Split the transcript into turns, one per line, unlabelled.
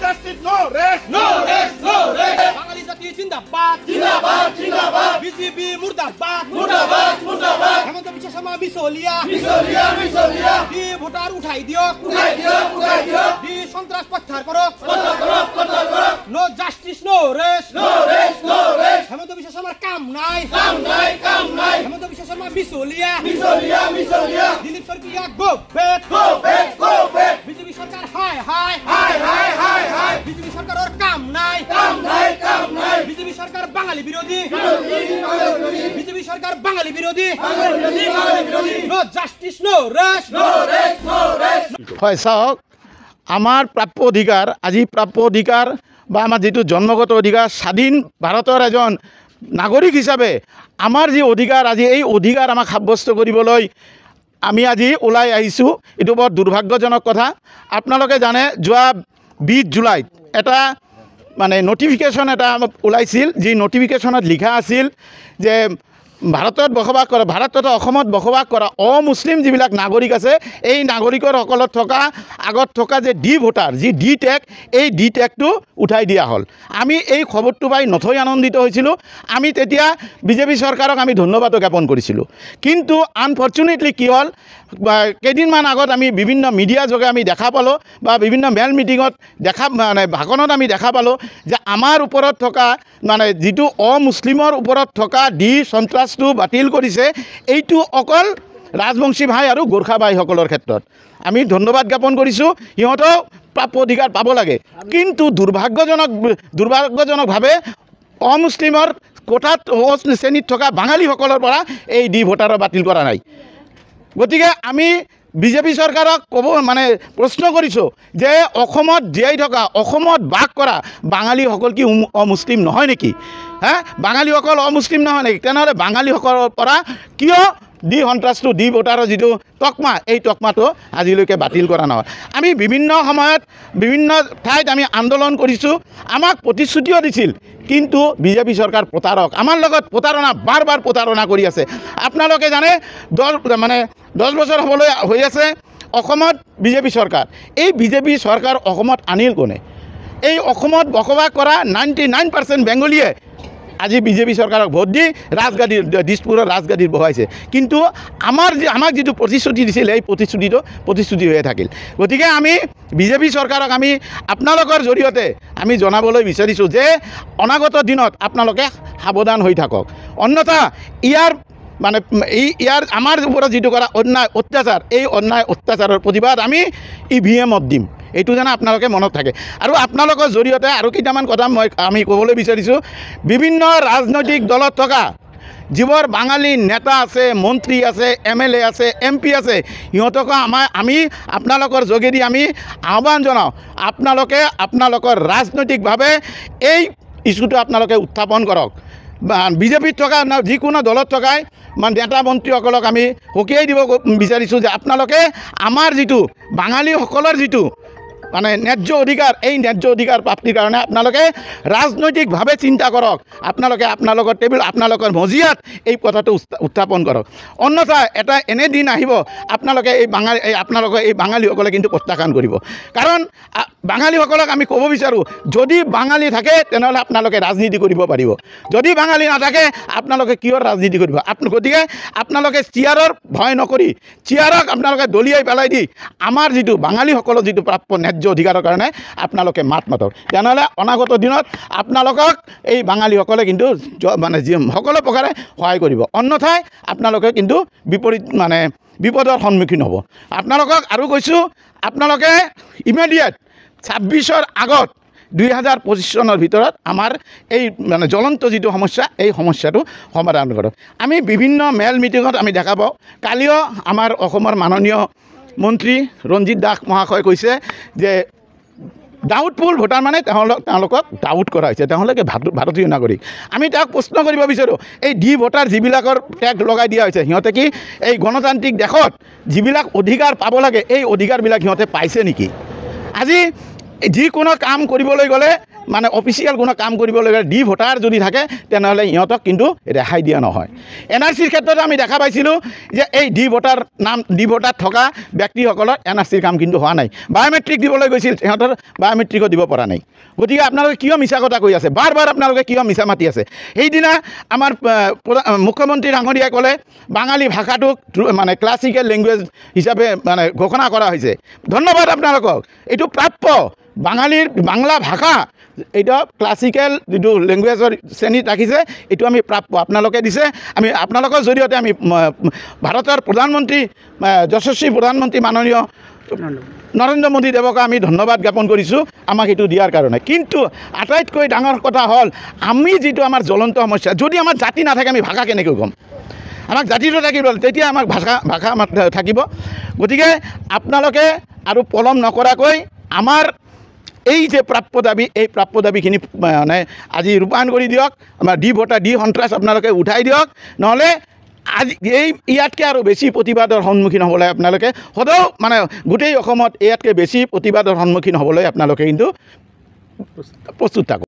justice, no rest.
No rest, no rest.
বাঙালি জাতি জিন্দাবাদ,
জিন্দাবাদ, জিন্দাবাদ।
বিজেপি মুর্দাবাদ,
মুর্দাবাদ, মুর্দাবাদ।
হেমন্ত বিশ্ব শর্মা বিচলিয়া,
মিশলিয়া, মিশলিয়া।
দি ভোটার উঠাই দিয়ক,
উঠাই দিয়ক, উঠাই দিয়ক।
দি সন্ত্রাস প্রত্যাহার করক,
প্রত্যাহার করক, প্রত্যাহার করক।
No justice, no rest.
No rest, no rest.
Himanta Biswa শর্মার কাম নাই,
কাম নাই, কাম নাই।
হেমন্ত বিশ্ব শর্মা বিচলিয়া,
মিশলিয়া, মিশলিয়া।
দিলীপ সরকারিয়া go back,
Go back, go back.
BJP সরকার হাই হাই,
হাই, হাই, হাই, হাই।
বিজেপি সরকারের কাম নাই,
কাম নাই, কাম নাই।
বিজেপি সরকার বাঙালি বিরোধী,
বিরোধী, বাঙালি বিরোধী।
বিজেপি সরকার বাঙালি বিরোধী,
বাঙালি বিরোধী, বাঙালি বিরোধী।
নো justice, no rest.
No rest, no rest.
হয় চাওক আমাৰ প্ৰাপ্য অধিকাৰ আজি প্ৰাপ্য অধিকাৰ বা আমাৰ যিটো জন্মগত অধিকাৰ স্বাধীন ভাৰতৰ এজন নাগৰিক হিচাপে আমাৰ যি অধিকাৰ আজি এই অধিকাৰ আমাক সাব্যস্ত কৰিবলৈ আমি আজি ওলাই আহিছোঁ। এইটো বৰ দুৰ্ভাগ্যজনক কথা। আপোনালোকে জানে যোৱা 20 জুলাইত এটা মানে নটিফিকেশ্যন এটা ওলাইছিল, যি নটিফিকেশ্যনত লিখা আছিল যে ভাৰতত বসবাস কৰা, ভাৰত তথা অসমত বসবাস কৰা অমুছলিম যিবিলাক নাগৰিক আছে এই নাগৰিকসকলত থকা আগত থকা যে ডি ভোটাৰ, যি ডি টেগ, এই ডি টেগটো উঠাই দিয়া হ'ল। আমি এই খবৰটো পাই নথৈ আনন্দিত হৈছিলোঁ। আমি তেতিয়া বিজেপি চৰকাৰক আমি ধন্যবাদ জ্ঞাপন কৰিছিলোঁ। কিন্তু আনফৰ্চুনেটলি কি হ'ল, কেইদিনমান আগত আমি বিভিন্ন মিডিয়া যোগে আমি দেখা পালোঁ বা বিভিন্ন মেল মিটিঙত মানে ভাষণত আমি দেখা পালোঁ যে আমাৰ ওপৰত থকা মানে যিটো অমুছলিমৰ ওপৰত থকা ডি সন্ত্ৰাসটো বাতিল কৰিছে, এইটো অকল ৰাজবংশী ভাই আৰু গোৰ্খা ভাইসকলৰ ক্ষেত্ৰত আমি ধন্যবাদ জ্ঞাপন কৰিছোঁ। সিহঁতেও প্ৰাপ্য অধিকাৰ পাব লাগে। কিন্তু দুৰ্ভাগ্যজনকভাৱে অমুছলিমৰ কোটাত শ্ৰেণীত থকা বাঙালীসকলৰ পৰা এই ডি ভোটাৰ বাতিল কৰা নাই। গতিকে আমি বিজেপি চৰকাৰক প্ৰশ্ন কৰিছোঁ যে অসমত জীয়াই থকা, অসমত বাস কৰা বাঙালীসকল কি অমুছলিম নহয় নেকি? বাঙালীসকল অমুছলিম নহয় নেকি? তেনেহ'লে বাঙালীসকলৰ পৰা কিয় ডি সন্ত্ৰাসটো, ডি ভোটাৰৰ যিটো তকমা, এই তকমাটো আজিলৈকে বাতিল কৰা নহয়? আমি বিভিন্ন সময়ত বিভিন্ন ঠাইত আমি আন্দোলন কৰিছোঁ, আমাক প্ৰতিশ্ৰুতিও দিছিল, কিন্তু বিজেপি চৰকাৰ প্ৰতাৰক, আমাৰ লগত প্ৰতাৰণা, বাৰ বাৰ প্ৰতাৰণা কৰি আছে। আপোনালোকে জানে 10 বছৰ হ'বলৈ হৈ আছে অসমত বিজেপি চৰকাৰ। এই বিজেপি চৰকাৰ অসমত আনিল কোনে? এই অসমত বসবাস কৰা 99% বেংগলীয়ে আজি বিজেপি চৰকাৰক ভোট দি ৰাজগাদীৰ, দিছপুৰৰ ৰাজগাদীৰ বহাইছে। কিন্তু আমাক যিটো প্ৰতিশ্ৰুতি দিছিল এই প্ৰতিশ্ৰুতি হৈয়ে থাকিল। গতিকে আমি বিজেপি চৰকাৰক আমি আপোনালোকৰ জৰিয়তে আমি জনাবলৈ বিচাৰিছোঁ যে অনাগত দিনত আপোনালোকে সাৱধান হৈ থাকক, অন্যথা ইয়াৰ আমাৰ ওপৰত যিটো কৰা অন্যায় অত্যাচাৰ, এই অন্যায় অত্যাচাৰৰ প্ৰতিবাদ আমি EVM-ত দিম। এইটো যেন আপোনালোকে মনত থাকে। আৰু আপোনালোকৰ জৰিয়তে আৰু কেইটামান কথা আমি ক'বলৈ বিচাৰিছোঁ। বিভিন্ন ৰাজনৈতিক দলত থকা যিবোৰ বাঙালী নেতা আছে, মন্ত্ৰী আছে, MLA আছে, MP আছে, সিহঁতক আমি আপোনালোকৰ যোগেদি আমি আহ্বান জনাওঁ, আপোনালোকে আপোনালোকৰ ৰাজনৈতিকভাৱে এই ইছ্যুটো আপোনালোকে উত্থাপন কৰক। বিজেপিত থকা যিকোনো দলত থকাই নেতা মন্ত্ৰীসকলক আমি সকীয়াই দিব বিচাৰিছোঁ যে আপোনালোকে আমাৰ যিটো বাঙালীসকলৰ যিটো ন্যায্য অধিকাৰ, এই ন্যায্য অধিকাৰ প্ৰাপ্তিৰ কাৰণে আপোনালোকে ৰাজনৈতিকভাৱে চিন্তা কৰক। আপোনালোকে আপোনালোকৰ টেবুল, আপোনালোকৰ মজিয়াত এই কথাটো উত্থাপন কৰক। অন্যথা এটা এনে দিন আহিব আপোনালোকে আপোনালোকৰ এই বাঙালীসকলে কিন্তু প্ৰত্যাখ্যান কৰিব। কাৰণ বাঙালীসকলক আমি ক'ব বিচাৰোঁ, যদি বাঙালী থাকে তেনেহ'লে আপোনালোকে ৰাজনীতি কৰিব পাৰিব, যদি বাঙালী নাথাকে আপোনালোকে কিহৰ ৰাজনীতি কৰিব? গতিকে আপোনালোকে চেয়াৰৰ ভয় নকৰি চেয়াৰক আপোনালোকে দলিয়াই পেলাই দি আমাৰ যিটো বাঙালীসকলৰ যিটো প্ৰাপ্য ন্যায্য অধিকাৰৰ কাৰণে আপোনালোকে মাতক। তেনেহ'লে অনাগত দিনত আপোনালোকক এই বাঙালীসকলে কিন্তু সকলো প্ৰকাৰে সহায় কৰিব, অন্যথাই আপোনালোকে কিন্তু বিপদৰ সন্মুখীন হ'ব। আপোনালোকক আৰু কৈছোঁ, আপোনালোকে ইমিডিয়েট 26-ৰ আগত 2025 চনৰ ভিতৰত আমাৰ এই জ্বলন্ত যিটো সমস্যা, এই সমস্যাটো সমাধান কৰক। আমি বিভিন্ন মেল মিটিঙত আমি দেখা পাওঁ। কালিও আমাৰ অসমৰ মাননীয় মন্ত্ৰী ৰঞ্জিত দাস মহাশয় কৈছে যে ডাউটফুল ভোটাৰ তেওঁলোকক ডাউট কৰা হৈছে, তেওঁলোকে ভাৰতীয় নাগৰিক। আমি তাক প্ৰশ্ন কৰিব বিচাৰোঁ, এই ডি ভোটাৰ যিবিলাকৰ টেগ লগাই দিয়া হৈছে, সিহঁতে কি এই গণতান্ত্ৰিক দেশত যিবিলাক অধিকাৰ পাব লাগে এই অধিকাৰবিলাক সিহঁতে পাইছে নেকি? আজি যিকোনো কাম কৰিবলৈ গ'লে মানে অফিচিয়েল কোনো কাম কৰিবলগীয়া ডি ভোটাৰ যদি থাকে তেনেহ'লে ইহঁতক কিন্তু ৰেহাই দিয়া নহয়। NRCৰ ক্ষেত্ৰত আমি দেখা পাইছিলোঁ যে এই ডি ভোটাৰ থকা ব্যক্তিসকলৰ NRCৰ কাম কিন্তু হোৱা নাই। বায়'মেট্ৰিক দিবলৈ গৈছিল, সিহঁতৰ বায়'মেট্ৰিকো দিব পৰা নাই। গতিকে আপোনালোকে কিয় মিছা কথা কৈ আছে, বাৰ বাৰ আপোনালোকে কিয় মিছা মাতি আছে? সেইদিনা আমাৰ মুখ্যমন্ত্ৰী ডাঙৰীয়াই ক'লে বাঙালী ভাষাটোক মানে ক্লাছিকেল লেংগুৱেজ হিচাপে মানে ঘোষণা কৰা হৈছে। ধন্যবাদ আপোনালোকক, এইটো প্ৰাপ্য। বাংলা ভাষা এইটো ক্লাছিকেল যিটো লেংগুৱেজৰ শ্ৰেণীত ৰাখিছে, এইটো আমি প্ৰাপ্য, আপোনালোকে দিছে। আমি আপোনালোকৰ জৰিয়তে আমি ভাৰতৰ প্ৰধানমন্ত্ৰী যশস্বী প্ৰধানমন্ত্ৰী মাননীয় নৰেন্দ্ৰ মোদী দেৱক আমি ধন্যবাদ জ্ঞাপন কৰিছোঁ আমাক এইটো দিয়াৰ কাৰণে। কিন্তু আটাইতকৈ ডাঙৰ কথা হ'ল আমি যিটো আমাৰ জ্বলন্ত সমস্যা, যদি আমাৰ জাতি নাথাকে আমি ভাষা কেনেকৈ ক'ম? আমাক জাতিটো থাকিব, তেতিয়া আমাক ভাষা আমাৰ থাকিব। গতিকে আপোনালোকে আৰু পলম নকৰাকৈ আমাৰ এই যে প্ৰাপ্য দাবী, এই প্ৰাপ্য দাবীখিনি মানে আজি ৰূপায়ণ কৰি দিয়ক। আমাৰ ডি ভোটাৰ ডি সন্ত্ৰাস আপোনালোকে উঠাই দিয়ক, নহ'লে আজি ইয়াতকৈ আৰু বেছি প্ৰতিবাদৰ সন্মুখীন হ'বলৈ আপোনালোকে সদায় মানে গোটেই অসমত ইয়াতকৈ বেছি প্ৰতিবাদৰ সন্মুখীন হ'বলৈ আপোনালোকে কিন্তু প্ৰস্তুত থাকক।